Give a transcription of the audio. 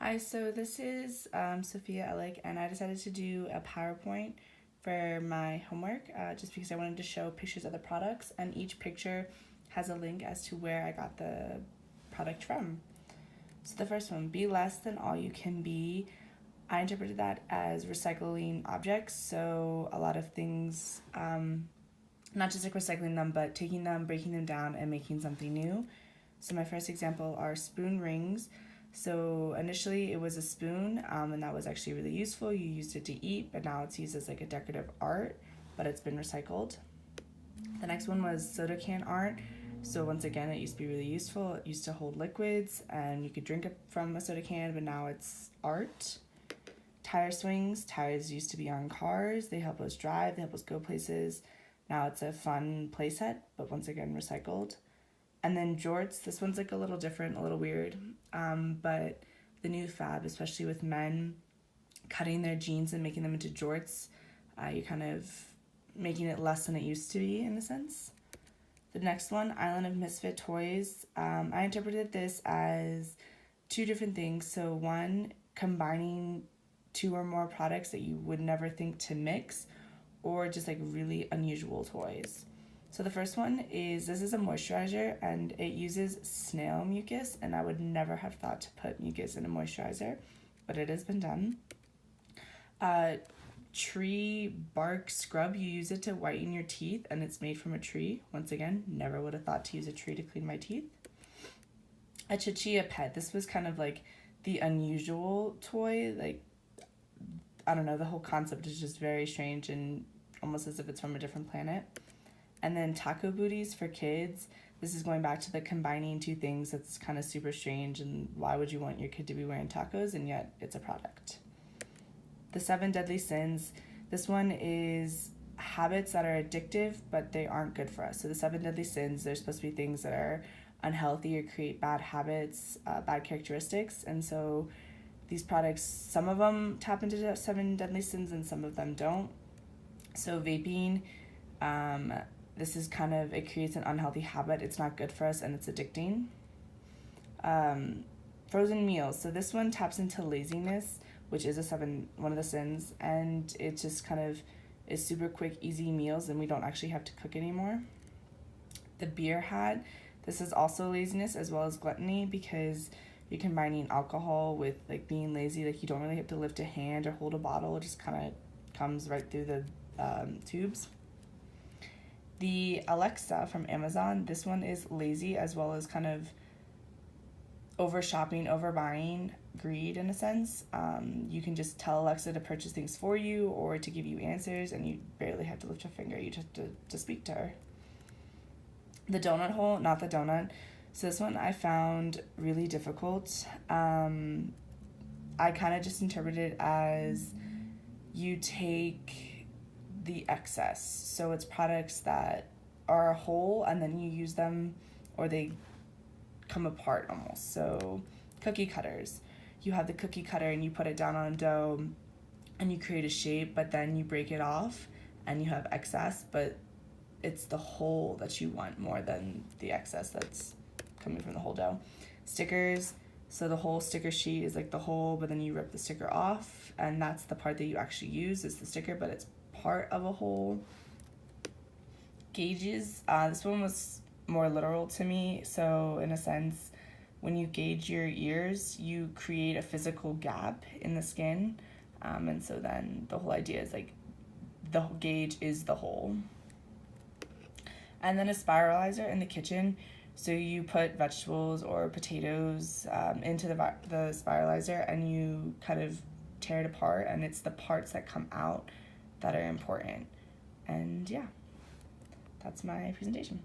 Hi, so this is Sophia Ellick, and I decided to do a PowerPoint for my homework just because I wanted to show pictures of the products, and each picture has a link as to where I got the product from. So the first one, be less than all you can be. I interpreted that as recycling objects, so a lot of things, not just like recycling them, but taking them, breaking them down, and making something new. So my first example are spoon rings. So initially it was a spoon, and that was actually really useful. You used it to eat, but now it's used as like a decorative art, but it's been recycled. The next one was soda can art. So once again, it used to be really useful. It used to hold liquids, and you could drink it from a soda can, but now it's art. Tire swings. Tires used to be on cars. They help us drive. They help us go places. Now it's a fun playset, but once again, recycled. And then jorts, this one's like a little different, a little weird, but the new fab, especially with men cutting their jeans and making them into jorts, you're kind of making it less than it used to be in a sense. The next one, Island of Misfit Toys, I interpreted this as two different things. So one, combining two or more products that you would never think to mix, or just like really unusual toys. So the first one is, this is a moisturizer and it uses snail mucus, and I would never have thought to put mucus in a moisturizer, but it has been done. Tree bark scrub, you use it to whiten your teeth and it's made from a tree. Once again, never would have thought to use a tree to clean my teeth. A Chichia pet, this was kind of like the unusual toy, like, I don't know, the whole concept is just very strange and almost as if it's from a different planet. And then taco booties for kids. This is going back to the combining two things that's kind of super strange, and why would you want your kid to be wearing tacos and yet it's a product. The 7 deadly sins. This one is habits that are addictive, but they aren't good for us. So the 7 deadly sins, they're supposed to be things that are unhealthy or create bad habits, bad characteristics. And so these products, some of them tap into the 7 deadly sins and some of them don't. So vaping, this is kind of, it creates an unhealthy habit. It's not good for us and it's addicting. Frozen meals. So this one taps into laziness, which is one of the sins, and it just kind of is super quick, easy meals, and we don't actually have to cook anymore. The beer hat. This is also laziness as well as gluttony, because you're combining alcohol with like being lazy. Like you don't really have to lift a hand or hold a bottle. It just kind of comes right through the tubes. The Alexa from Amazon, this one is lazy as well as kind of over shopping, overbuying, greed in a sense. You can just tell Alexa to purchase things for you or to give you answers, and you barely have to lift your finger. You just have to speak to her. The donut hole, not the donut. So this one I found really difficult. I kind of just interpreted it as you take the excess. So it's products that are a whole and then you use them, or they come apart almost. So cookie cutters. You have the cookie cutter and you put it down on dough and you create a shape, but then you break it off and you have excess, but it's the whole that you want more than the excess that's coming from the whole dough. Stickers. So the whole sticker sheet is like the whole, but then you rip the sticker off, and that's the part that you actually use is the sticker, but it's part of a whole. Gauges. This one was more literal to me. So in a sense, when you gauge your ears, you create a physical gap in the skin, and so then the whole idea is like the gauge is the whole. And then a spiralizer in the kitchen. So you put vegetables or potatoes into the spiralizer, and you kind of tear it apart, and it's the parts that come out that are important. And yeah, that's my presentation.